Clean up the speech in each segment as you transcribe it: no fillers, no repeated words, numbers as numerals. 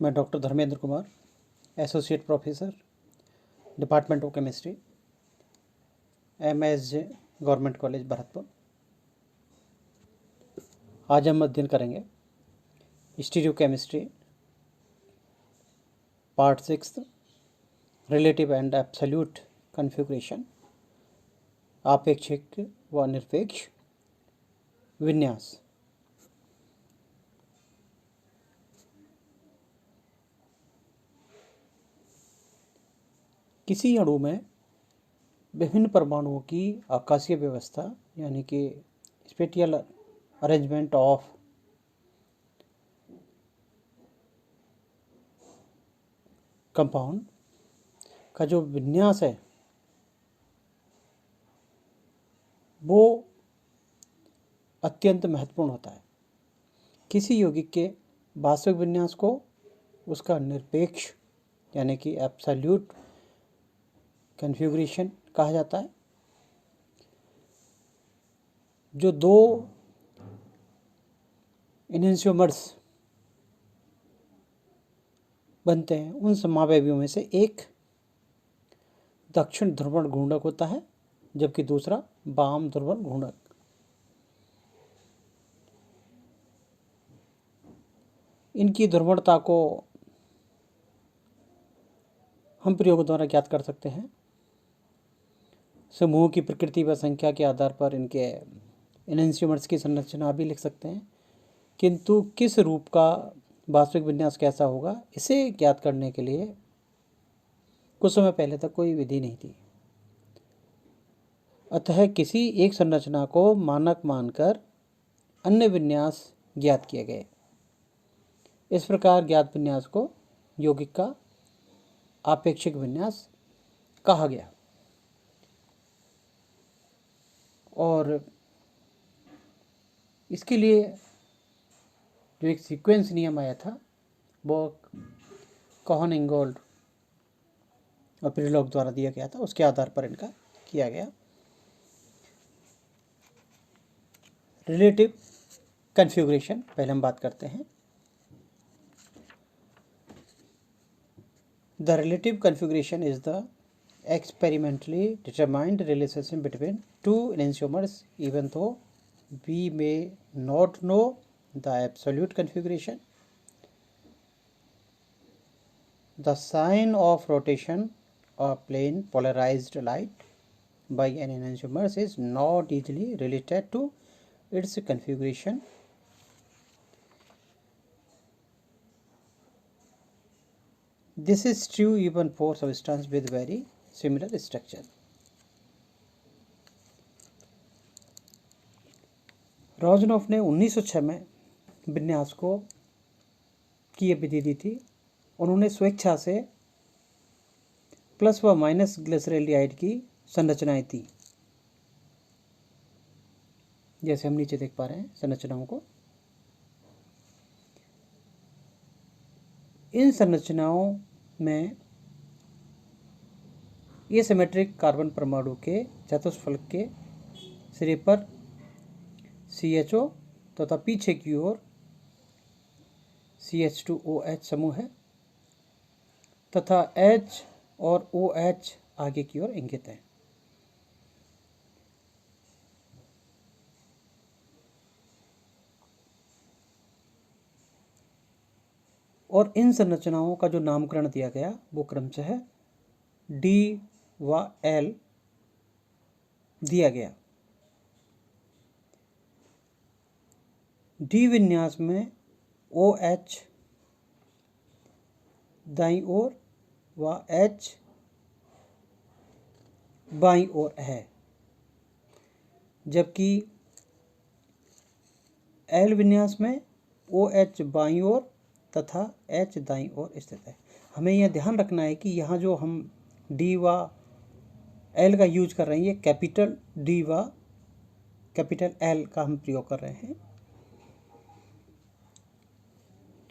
मैं doctor Dharmendra Kumar, associate professor, department of chemistry, MSJ, government college Bharatpur. आज हम अध्ययन करेंगे stereo chemistry, part 6, relative and absolute configuration, आपेक्षिक व निरपेक्ष विन्यास। किसी अणु में विभिन्न परमाणुओं की आकाशीय व्यवस्था यानी कि स्पेटियल अरेंजमेंट ऑफ कंपाउंड का जो विन्यास है वो अत्यंत महत्वपूर्ण होता है। किसी यौगिक के वास्तविक विन्यास को उसका निरपेक्ष यानी कि एब्सोल्यूट कन्फिगरेशन कहा जाता है। जो दो एनेंशियोमर्स बनते हैं उन समावयवियों में से एक दक्षिण ध्रुवण घूर्णक होता है जबकि दूसरा वाम ध्रुवण घूर्णक। इनकी ध्रुवणता को हम प्रयोग द्वारा ज्ञात कर सकते हैं। समूह की प्रकृति व संख्या के आधार पर इनके एनेंशियोमर्स की संरचना भी लिख सकते हैं, किंतु किस रूप का वास्तविक विन्यास कैसा होगा इसे ज्ञात करने के लिए कुछ समय पहले तक कोई विधि नहीं थी। अतः किसी एक संरचना को मानक मानकर अन्य विन्यास ज्ञात किए गए। इस प्रकार ज्ञात विन्यास को यौगिक का आपेक्षिक विन्यास कहा गया। और इसके लिए जो एक सीक्वेंस नियम आया था वो कोहन इंगोल्ड और प्रिलॉक द्वारा दिया गया था, उसके आधार पर इनका किया गया। रिलेटिव कन्फिगरेशन पहले हम बात करते हैं। The relative configuration is the experimentally determined relationship between two enantiomers even though we may not know the absolute configuration. The sign of rotation of plane polarized light by an enantiomer is not easily related to its configuration. This is true even for substances with very similar structure. रोजनॉफ ने 1906 में विन्यास को की ये विधि दी थी। उन्होंने स्वेच्छा से प्लस व माइनस ग्लिसरेल्डिहाइड की संरचनाएं थी, जैसे हम नीचे देख पा रहे हैं संरचनाओं को। इन संरचनाओं में एसिमेट्रिक कार्बन परमाणु के चतुष्फलक के सिरे पर CHO तथा पीछे की ओर CH2OH समूह है तथा H और OH आगे की ओर इंगित है। और इन संरचनाओं का जो नामकरण दिया गया वो क्रमशः D व L दिया गया। D विन्यास में OH दाईं ओर व H बाईं ओर है, जबकि L विन्यास में OH बाईं ओर तथा H दाईं ओर स्थित है। हमें यह ध्यान रखना है कि यहाँ जो हम D व L का यूज कर रहे हैं ये कैपिटल D व कैपिटल L का हम प्रयोग कर रहे हैं।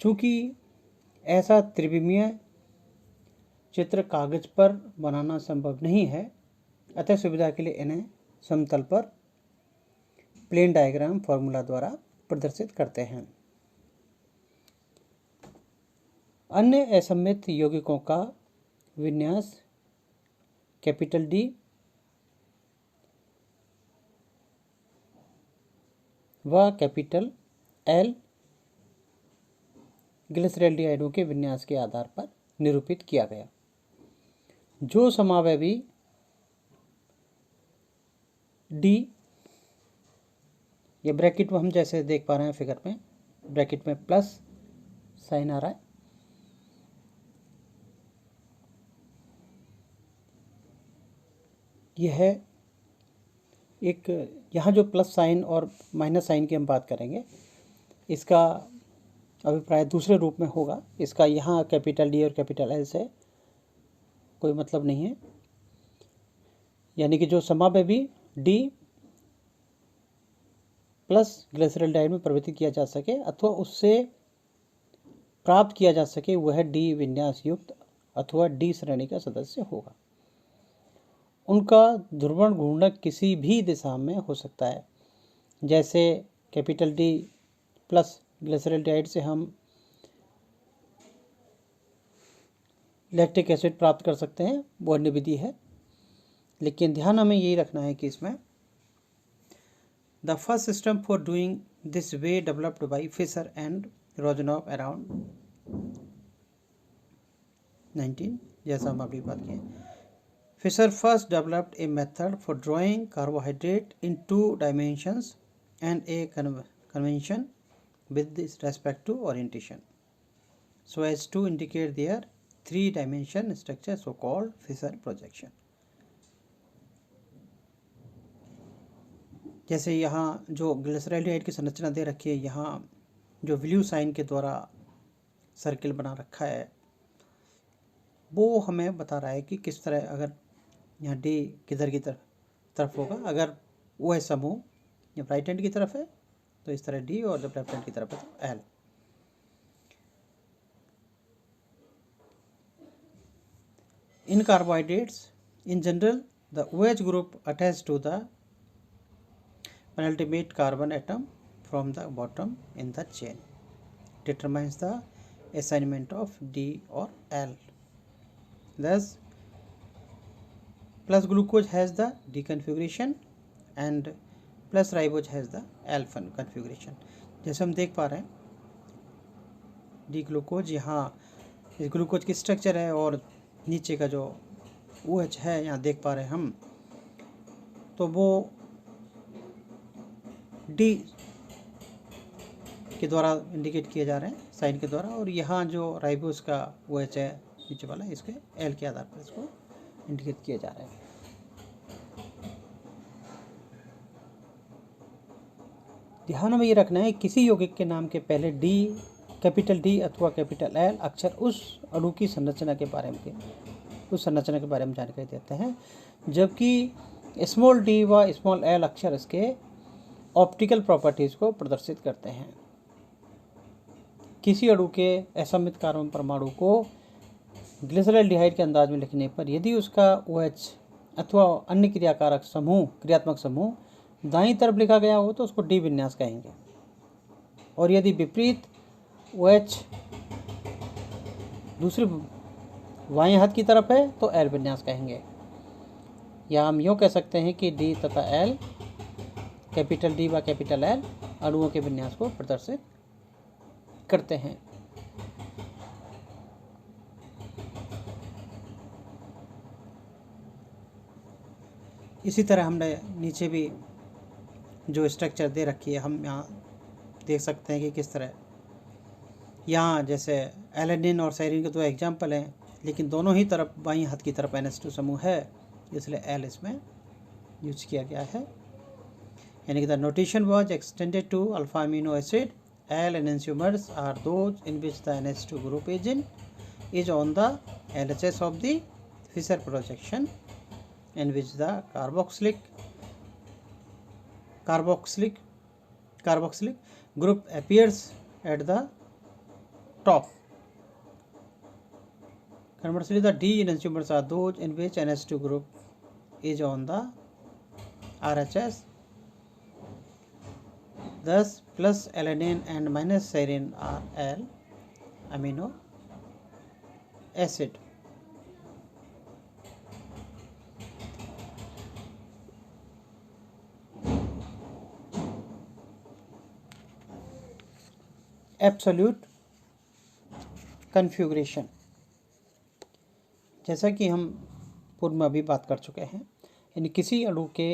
चूँकि ऐसा त्रिविमीय चित्र कागज पर बनाना संभव नहीं है, अतः सुविधा के लिए इन्हें समतल पर प्लेन डायग्राम फॉर्मूला द्वारा प्रदर्शित करते हैं। अन्य असममित यौगिकों का विन्यास कैपिटल डी व कैपिटल एल ग्लिसरैल्डिहाइडों के विन्यास के आधार पर निरूपित किया गया। जो समावयवी डी, ये ब्रैकेट में हम जैसे देख पा रहे हैं फिगर में, ब्रैकेट में प्लस साइन आ रहा है, यह है एक, यहाँ जो प्लस साइन और माइनस साइन की हम बात करेंगे, इसका अभिप्राय दूसरे रूप में होगा। इसका यहाँ कैपिटल डी और कैपिटल एल से कोई मतलब नहीं है, यानी कि जो समावयवी डी प्लस ग्लिसरैल्डिहाइड में परिवर्तित किया जा सके अथवा उससे प्राप्त किया जा सके वह डी विन्यास युक्त अथवा डी श्रेणी का सदस्य होगा। उनका ध्रुवण घूर्णक किसी भी दिशा में हो सकता है। जैसे कैपिटल डी प्लस ग्लिसरैल्डिहाइड से हम लैक्टिक एसिड प्राप्त कर सकते हैं, वो अन्य विधि है। लेकिन ध्यान हमें यही रखना है कि इसमें the first system for doing this were developed by Fischer and Rosanoff around 19, जैसा हम अभी बात किए। Fischer first developed a method for drawing carbohydrate in 2 dimensions and a convention with respect to orientation so as to indicate their 3-dimension structure, so called Fisher projection। जैसे यहाँ जो ग्लिसरैल्डिहाइड की संरचना दे रखी है, यहाँ जो ब्लू साइन के द्वारा सर्किल बना रखा है, वो हमें बता रहा है कि किस तरह, अगर यहाँ डी किधर की तरफ होगा, अगर वो है समूह जब राइट हैंड की तरफ है तो इस तरह डी, और जब लेफ्ट हैंड की तरफ है तो L. In carbohydrates, in general, the OH group attached to the penultimate carbon atom from the bottom in the chain determines the assignment of D or L. Thus, plus glucose has the D configuration and plus ribose has the L configuration। जैसे हम देख पा रहे हैं D glucose, यहाँ इस glucose की structure है और नीचे का जो OH है यहाँ देख पा रहे हैं हम, तो वो डी के द्वारा इंडिकेट किए जा रहे हैं, साइन के द्वारा, और यहाँ जो राइबोस का OH है नीचे वाला, इसके एल के आधार पर इसको इंडिकेट किए जा रहे हैं। ध्यान में ये रखना है, किसी यौगिक के नाम के पहले डी, कैपिटल डी अथवा कैपिटल एल अक्षर उस अणु की संरचना के बारे में जानकारी देते हैं, जबकि स्मॉल डी व स्मॉल एल अक्षर इसके ऑप्टिकल प्रॉपर्टीज़ को प्रदर्शित करते हैं। किसी अणु के असममित कार्बन परमाणु को ग्लिसरैल्डिहाइड के अंदाज में लिखने पर यदि उसका OH अथवा अन्य क्रियात्मक समूह दाईं तरफ लिखा गया हो तो उसको डी विन्यास कहेंगे, और यदि विपरीत OH दूसरे बाएं हाथ की तरफ है तो एल विन्यास कहेंगे। या हम यूँ कह सकते हैं कि डी तथा एल, कैपिटल डी व कैपिटल एल अणुओं के विन्यास को प्रदर्शित करते हैं। इसी तरह हमने नीचे भी जो स्ट्रक्चर दे रखी है, हम यहाँ देख सकते हैं कि किस तरह, यहाँ जैसे एलेनिन और साइरिन के 2 एग्जाम्पल हैं, लेकिन दोनों ही तरफ बाईं हाथ की तरफ NH2 समूह है, इसलिए एल इसमें यूज किया गया है। यानी कि the notation was extended to alpha amino acid, L enantiomers are those in which the NH2 group is on the LHS of the Fisher projection, in which the carboxylic group appears at the top. Conversely, the D enantiomers are those in which NH2 group is on the RHS. Thus, plus alanine and minus serine are L amino acid. Absolute configuration, जैसा कि हम पूर्व में अभी बात कर चुके हैं, यानी किसी अणु के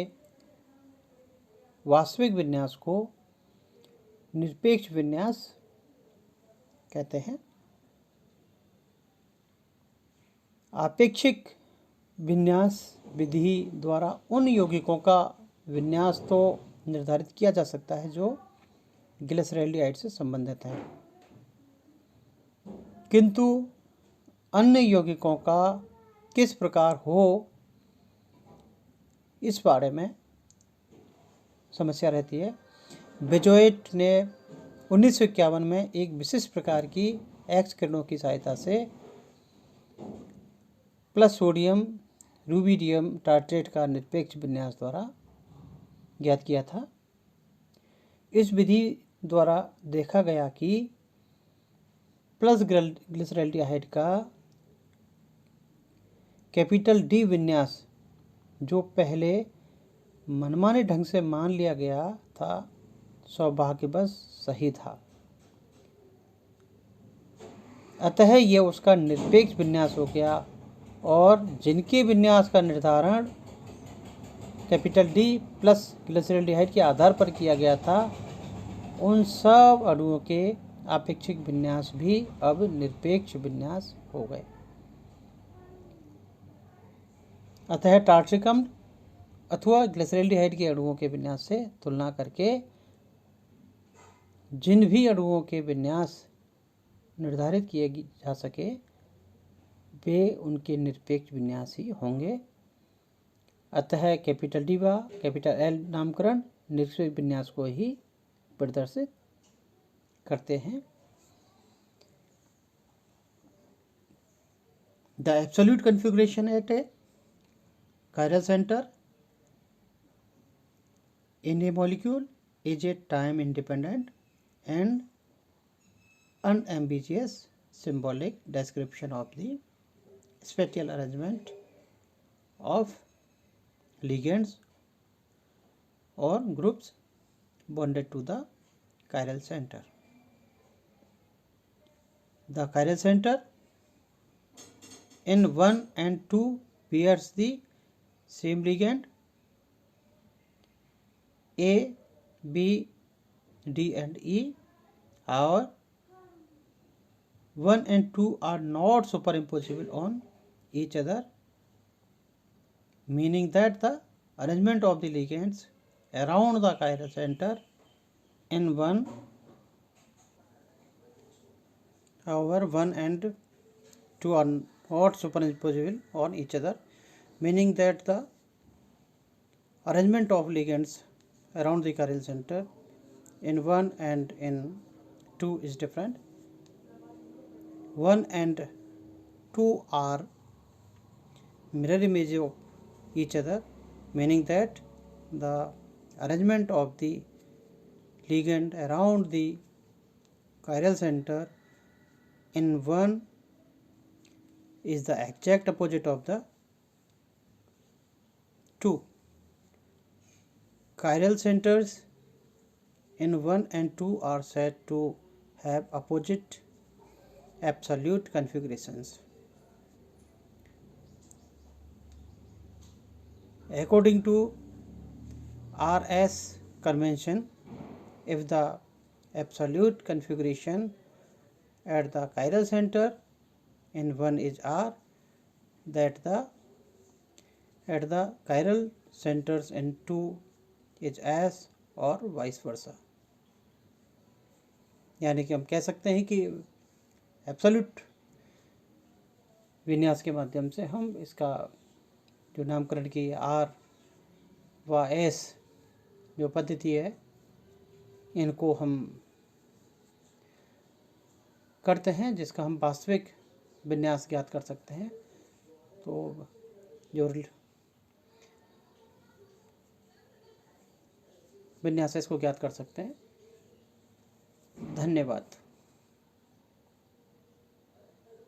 वास्तविक विन्यास को निरपेक्ष विन्यास कहते हैं। आपेक्षिक विन्यास विधि द्वारा उन यौगिकों का विन्यास तो निर्धारित किया जा सकता है जो ग्लिसरैल्डिहाइड से संबंधित है, किंतु अन्य यौगिकों का किस प्रकार हो, इस बारे में समस्या रहती है। बेजोइट ने 1951 में एक विशिष्ट प्रकार की एक्स किरणों की सहायता से प्लस सोडियम रूबिडियम टार्ट्रेट का निरपेक्ष विन्यास द्वारा ज्ञात किया था। इस विधि द्वारा देखा गया कि प्लस ग्लिसरैल्डिहाइड का कैपिटल डी विन्यास, जो पहले मनमाने ढंग से मान लिया गया था, सौभाग्यवश सही था। अतः यह उसका निरपेक्ष विन्यास हो गया और जिनके विन्यास का निर्धारण कैपिटल डी प्लस ग्लिसरैल्डिहाइड के आधार पर किया गया था, उन सब अणुओं के आपेक्षिक विन्यास भी अब निरपेक्ष विन्यास हो गए। अतः टार्ट्रिक अम्ल अथवा ग्लिसरैल्डिहाइड के अणुओं के विन्यास से तुलना करके जिन भी अणुओं के विन्यास निर्धारित किए जा सके वे उनके निरपेक्ष विन्यास ही होंगे। अतः कैपिटल डी व कैपिटल एल नामकरण निरपेक्ष विन्यास को ही प्रदर्शित करते हैं। The absolute configuration at a chiral center in a molecule is a time independent and unambiguous symbolic description of the spatial arrangement of ligands or groups bonded to the chiral center. The chiral center in 1 and 2 bears the same ligand A, B, D and E. However, 1 and 2 are not superimposable on each other, meaning that the arrangement of the ligands around the chiral center in 1, however 1 and 2 are not superimposable on each other, meaning that the arrangement of ligands around the chiral center in 1 and in 2 is different. 1 and 2 are mirror image of each other, meaning that the arrangement of the ligand around the chiral center in 1 is the exact opposite of the 2. Chiral centers in 1 and 2 are said to have opposite absolute configurations. According to RS convention, if the absolute configuration at the chiral center in 1 is R, that the at the chiral centers in 2 is S और vice versa. यानी कि हम कह सकते हैं कि absolute विन्यास के माध्यम से हम इसका जो नामकरण की आर व एस जो पद्धति है इनको हम करते हैं, जिसका हम वास्तविक विन्यास ज्ञात कर सकते हैं। तो जो विन्यास है इसको ज्ञात कर सकते हैं। धन्यवाद।